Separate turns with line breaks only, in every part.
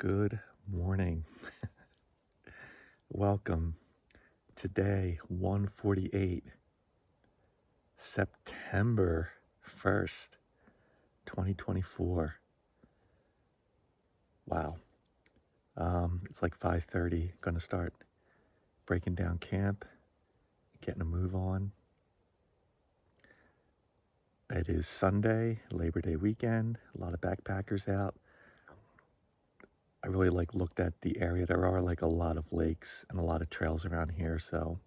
Good morning. Welcome. Today, 1:48, September 1st, 2024. Wow. It's like 5:30. Gonna start breaking down camp, getting a move on. It is Sunday, Labor Day weekend. A lot of backpackers out. I really looked at the area. There are a lot of lakes and a lot of trails around here, so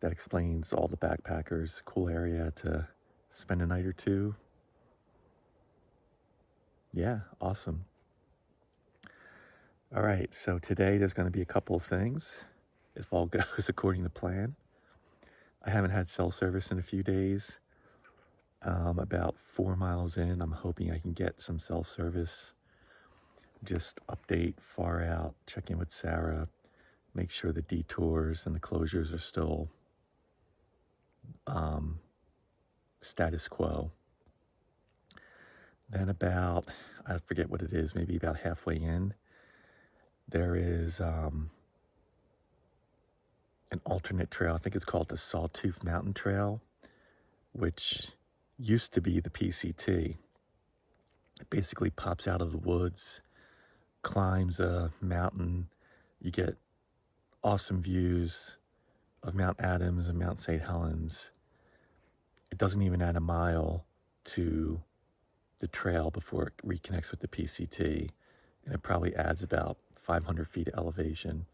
that explains all the backpackers. Cool area to spend a night or two. Yeah, awesome. All right, so today there's going to be a couple of things, if all goes according to plan. I haven't had cell service in a few days. About 4 miles in, I'm hoping I can get some cell service. Just update far out, check in with Sarah, make sure the detours and the closures are still status quo. Then about, I forget what it is, maybe about halfway in, there is an alternate trail. I think it's called the Sawtooth Mountain Trail, which used to be the PCT. It basically pops out of the woods, climbs a mountain. You get awesome views of Mount Adams and Mount St. Helens. It doesn't even add a mile to the trail before it reconnects with the PCT, and it probably adds about 500 feet of elevation.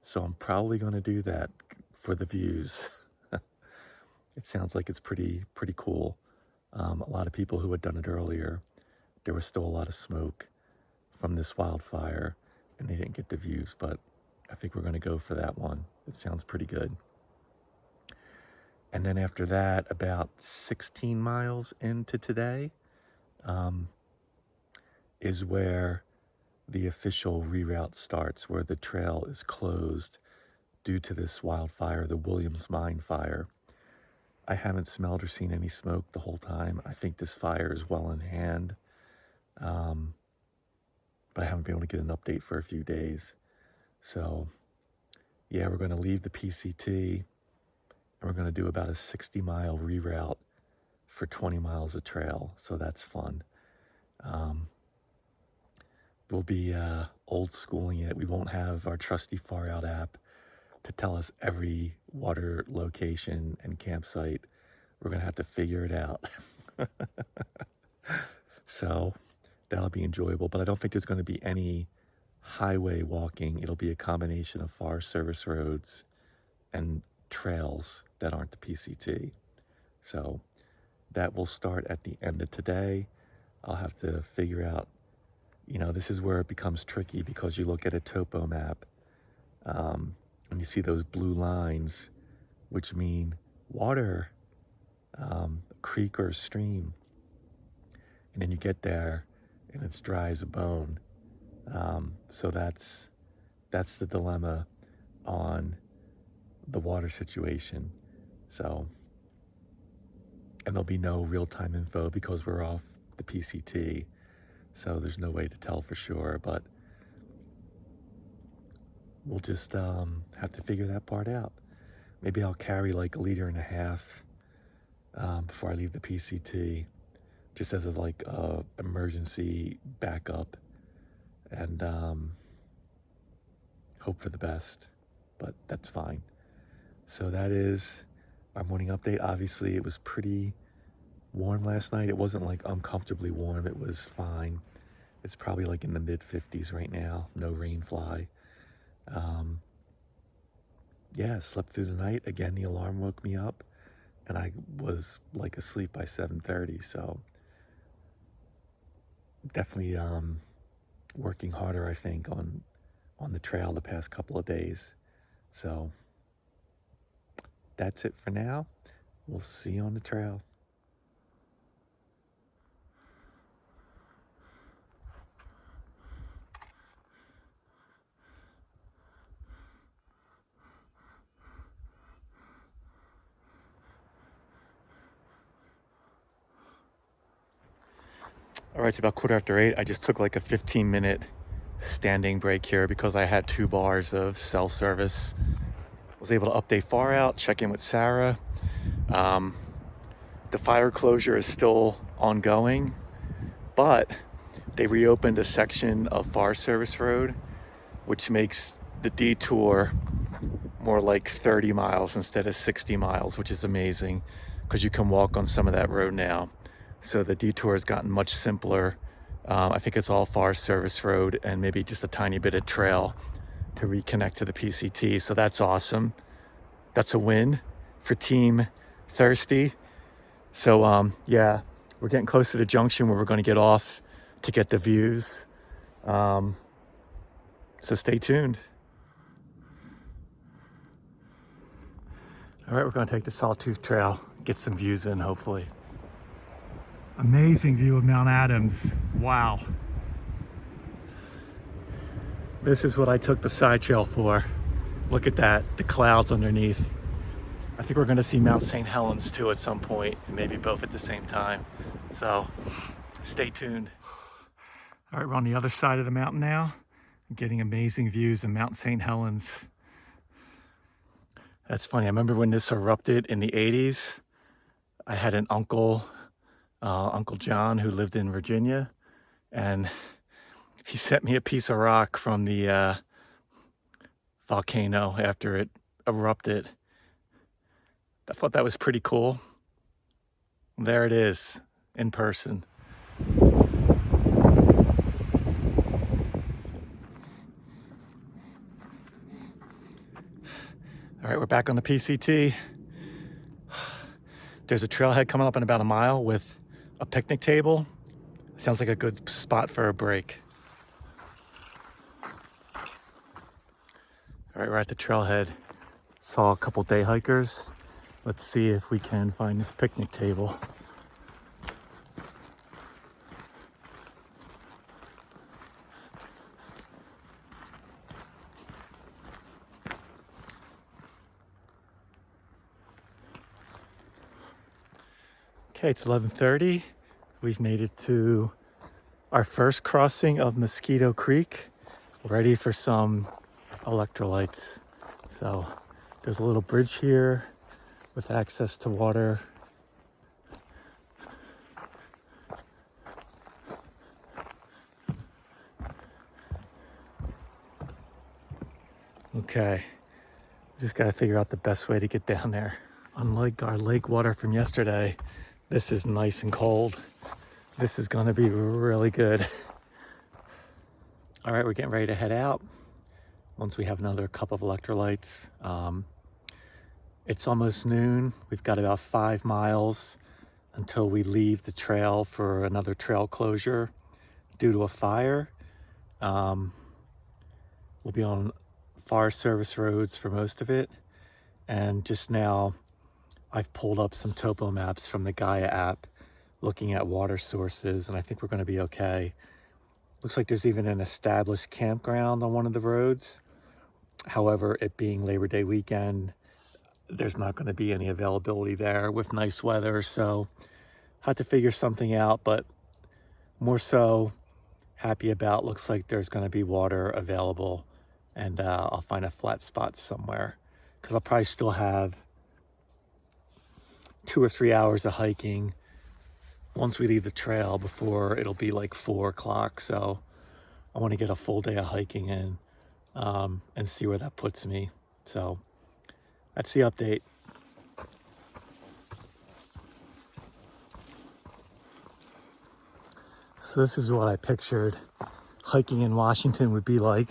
So I'm probably going to do that for the views. It sounds like it's pretty cool. A lot of people who had done it earlier, there was still a lot of smoke from this wildfire, and they didn't get the views, but I think we're going to go for that one. It sounds pretty good. And then after that, about 16 miles into today, is where the official reroute starts, where the trail is closed due to this wildfire, the Williams Mine fire. I haven't smelled or seen any smoke the whole time. I think this fire is well in hand, but I haven't been able to get an update for a few days. So yeah, we're going to leave the PCT, and we're going to do about a 60-mile reroute for 20 miles of trail, so that's fun. We'll be old schooling it. We won't have our trusty Far Out app to tell us every water location and campsite. We're going to have to figure it out. So that'll be enjoyable, but I don't think there's going to be any highway walking. It'll be a combination of Forest Service roads and trails that aren't the PCT. So that will start at the end of today. I'll have to figure out, this is where it becomes tricky, because you look at a topo map, and you see those blue lines, which mean water, a creek or a stream. And then you get there and it's dry as a bone. So that's the dilemma on the water situation. So, and there'll be no real-time info because we're off the PCT. So there's no way to tell for sure, but we'll just have to figure that part out. Maybe I'll carry like 1.5 liters before I leave the PCT, just as a emergency backup, and hope for the best, but that's fine. So that is our morning update. Obviously, it was pretty warm last night. It wasn't like uncomfortably warm. It was fine. It's probably like in the mid-50s right now. No rain fly. Yeah, slept through the night. Again, the alarm woke me up, and I was like asleep by 7:30. So definitely working harder, I think, on the trail the past couple of days. So that's it for now. We'll see you on the trail. All right, it's about 7:15. I just took like a 15-minute standing brake here because I had 2 bars of cell service. Was able to update far out, check in with Sarah. The fire closure is still ongoing, but they reopened a section of Forest Service Road, which makes the detour more like 30 miles instead of 60 miles, which is amazing because you can walk on some of that road now. So the detour has gotten much simpler. I think it's all Forest Service Road and maybe just a tiny bit of trail to reconnect to the PCT. So that's awesome. That's a win for Team Thirsty. So yeah, we're getting close to the junction where we're going to get off to get the views. So stay tuned. All right, we're going to take the Sawtooth Trail, get some views in, hopefully. Amazing view of Mount Adams. Wow. This is what I took the side trail for. Look at that, the clouds underneath. I think we're going to see Mount St. Helens too at some point, and maybe both at the same time. So stay tuned. All right, we're on the other side of the mountain now. I'm getting amazing views of Mount St. Helens. That's funny. I remember when this erupted in the 80s. I had an uncle, Uncle John, who lived in Virginia, and he sent me a piece of rock from the volcano after it erupted. I thought that was pretty cool. There it is, in person. All right, we're back on the PCT. There's a trailhead coming up in about a mile with a picnic table. Sounds like a good spot for a break. All right, we're at the trailhead. Saw a couple day hikers. Let's see if we can find this picnic table. Okay, it's 11:30. We've made it to our first crossing of Mosquito Creek. Ready for some electrolytes. So there's a little bridge here with access to water. Okay, just gotta figure out the best way to get down there. Unlike our lake water from yesterday, this is nice and cold. This is gonna be really good. All right, we're getting ready to head out. Once we have another cup of electrolytes. It's almost noon. We've got about 5 miles until we leave the trail for another trail closure due to a fire. We'll be on Forest Service roads for most of it. And just now, I've pulled up some topo maps from the Gaia app looking at water sources, and I think we're going to be okay. Looks like there's even an established campground on one of the roads. However, it being Labor Day weekend, there's not going to be any availability there with nice weather, so had to figure something out, but more so happy about looks like there's going to be water available, and I'll find a flat spot somewhere because I'll probably still have 2 or 3 hours of hiking once we leave the trail before it'll be like 4 o'clock. So I want to get a full day of hiking in and see where that puts me. So that's the update. So this is what I pictured hiking in Washington would be like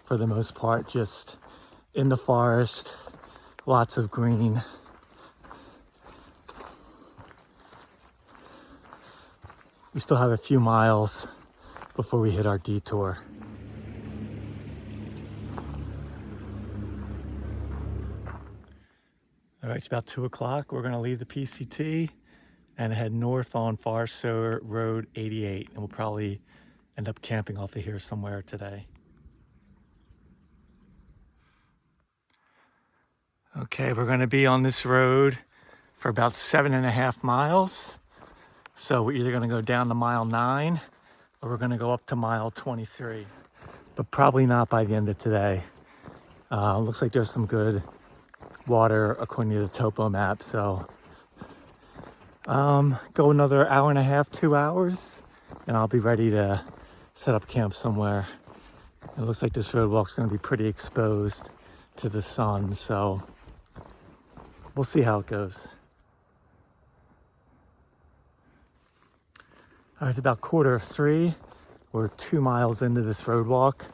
for the most part, just in the forest, lots of green. We still have a few miles before we hit our detour. All right, it's about 2 o'clock. We're going to leave the PCT and head north on Forest Road 88. And we'll probably end up camping off of here somewhere today. Okay, we're going to be on this road for about 7.5 miles. So we're either going to go down to mile 9 or we're going to go up to mile 23. but probably not by the end of today. Looks like there's some good water according to the topo map, so go another hour and a half, 2 hours, and I'll be ready to set up camp somewhere. It looks like this road walk's going to be pretty exposed to the sun, so we'll see how it goes. All right, it's about 2:45. We're 2 miles into this road walk.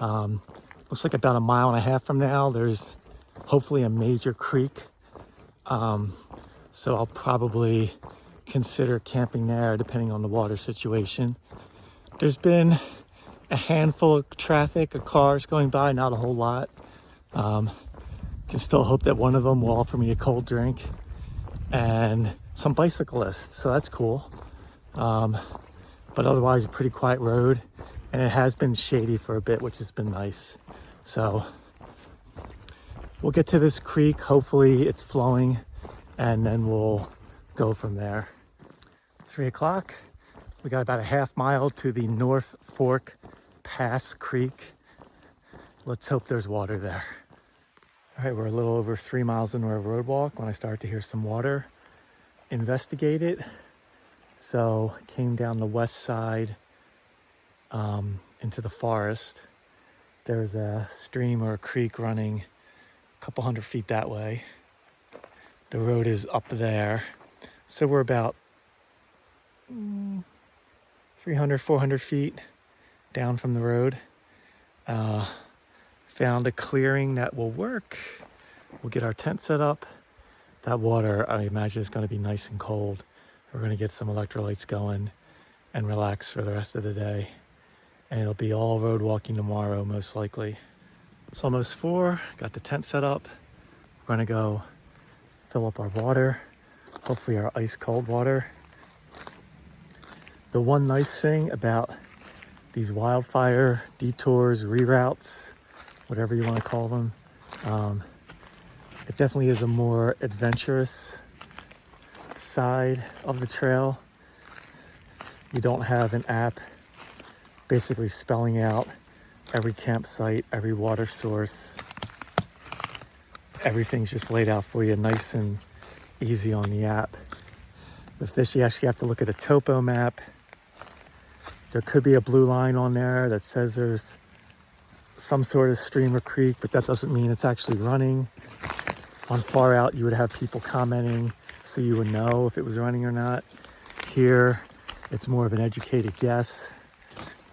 Looks like about 1.5 miles from now, there's hopefully a major creek. So I'll probably consider camping there depending on the water situation. There's been a handful of traffic, of cars going by, not a whole lot. Can still hope that one of them will offer me a cold drink, and some bicyclists, so that's cool. But otherwise a pretty quiet road, and it has been shady for a bit, which has been nice. So we'll get to this creek, hopefully it's flowing, and then we'll go from there. 3 o'clock, we got about a half mile to the North Fork Pass Creek. Let's hope there's water there. All right, we're a little over 3 miles into our road walk when I started to hear some water. Investigate it. So came down the west side into the forest. There's a stream or a creek running a couple hundred feet that way. The road is up there. So we're about 300, 400 feet down from the road. Found a clearing that will work. We'll get our tent set up. That water, I imagine, is going to be nice and cold. We're going to get some electrolytes going and relax for the rest of the day. And it'll be all road walking tomorrow, most likely. It's almost 4. Got the tent set up. We're going to go fill up our water. Hopefully our ice cold water. The one nice thing about these wildfire detours, reroutes, whatever you want to call them, it definitely is a more adventurous side of the trail. You don't have an app basically spelling out every campsite, every water source. Everything's just laid out for you nice and easy on the app. With this, you actually have to look at a topo map. There could be a blue line on there that says there's some sort of stream or creek, but that doesn't mean it's actually running. On far out, you would have people commenting so you would know if it was running or not. Here, it's more of an educated guess.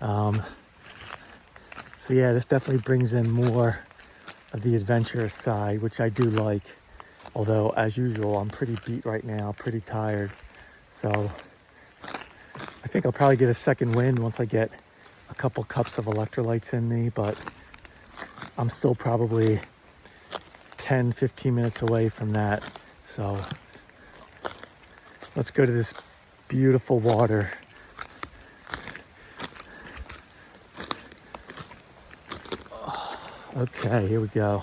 So yeah, this definitely brings in more of the adventurous side, which I do like. Although, as usual, I'm pretty beat right now, pretty tired. So I think I'll probably get a second wind once I get a couple cups of electrolytes in me, but I'm still probably 10, 15 minutes away from that. So let's go to this beautiful water. Okay, here we go.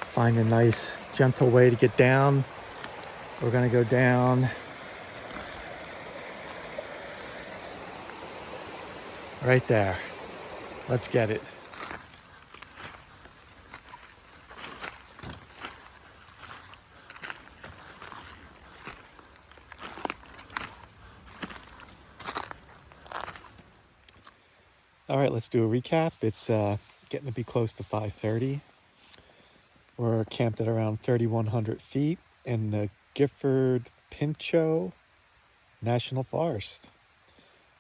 Find a nice, gentle way to get down. We're gonna go down right there. Let's get it. All right, let's do a recap. It's getting to be close to 5:30. We're camped at around 3,100 feet in the Gifford Pinchot National Forest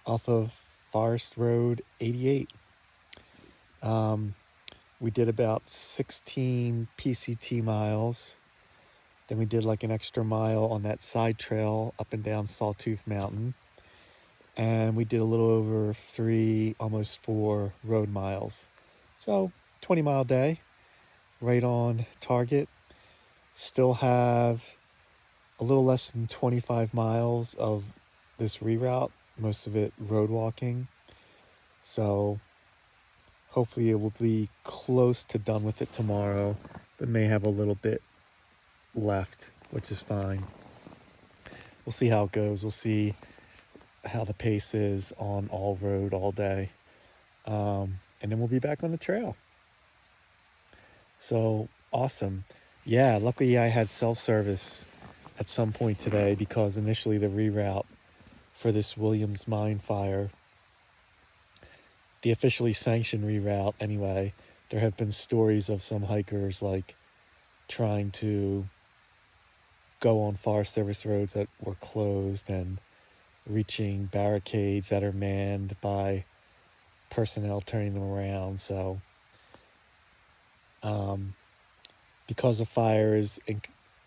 off of Forest Road 88. We did about 16 PCT miles. Then we did like an extra mile on that side trail up and down Sawtooth Mountain. And we did a little over 3, almost 4 road miles. So 20-mile day, right on target. Still have a little less than 25 miles of this reroute, most of it road walking. So hopefully it will be close to done with it tomorrow, but may have a little bit left, which is fine. We'll see how it goes. We'll see how the pace is on all road all day. And then we'll be back on the trail. So awesome. Yeah, luckily I had self-service at some point today because initially the reroute for this Williams mine fire, the officially sanctioned reroute anyway, there have been stories of some hikers like trying to go on Forest Service roads that were closed and reaching barricades that are manned by personnel turning them around. So because the fire is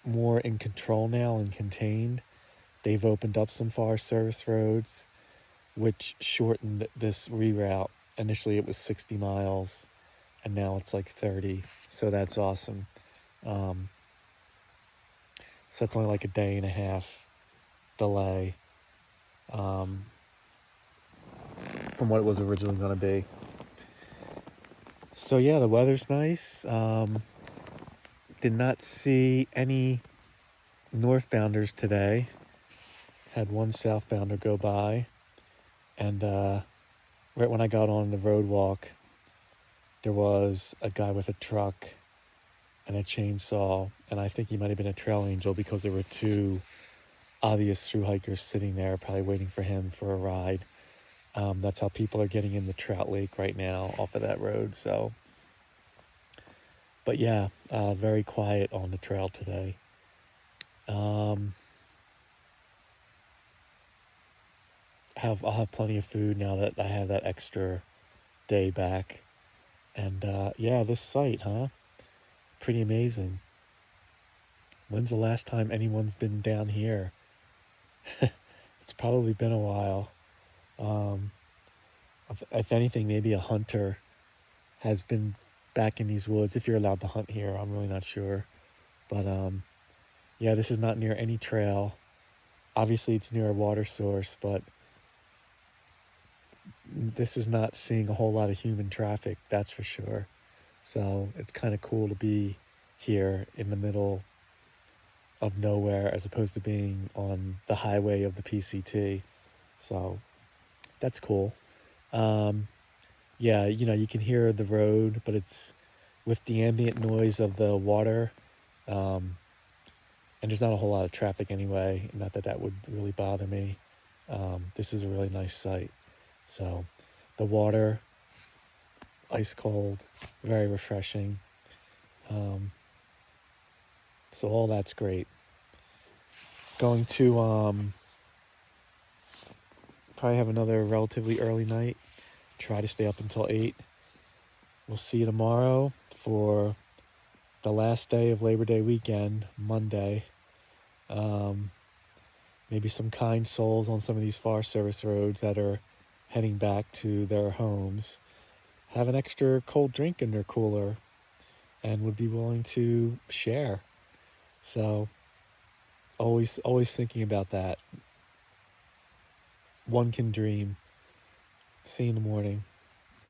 more in control now and contained, they've opened up some Forest Service roads, which shortened this reroute. Initially it was 60 miles and now it's like 30. So that's awesome. So it's only like a day and a half delay from what it was originally going to be. So yeah, the weather's nice. Did not see any northbounders today. Had one southbounder go by, and right when I got on the road walk, there was a guy with a truck and a chainsaw, and I think he might have been a trail angel because there were two obvious through hikers sitting there, probably waiting for him for a ride. That's how people are getting in the Trout Lake right now off of that road. So, but yeah, very quiet on the trail today. I'll have plenty of food now that I have that extra day back. And yeah, this site, huh? Pretty amazing. When's the last time anyone's been down here? It's probably been a while. If anything, maybe a hunter has been back in these woods, if you're allowed to hunt here. I'm really not sure. But yeah, this is not near any trail. Obviously, it's near a water source, but this is not seeing a whole lot of human traffic, that's for sure. So it's kind of cool to be here in the middle of nowhere as opposed to being on the highway of the PCT. So that's cool. Yeah, you can hear the road, but it's with the ambient noise of the water. And there's not a whole lot of traffic anyway. Not that that would really bother me. This is a really nice site. So the water, ice cold, very refreshing. So all that's great. Going to probably have another relatively early night. Try to stay up until 8. We'll see you tomorrow for the last day of Labor Day weekend, Monday. Maybe some kind souls on some of these Forest Service roads that are heading back to their homes have an extra cold drink in their cooler and would be willing to share. So always thinking about that. One can dream. See you in the morning.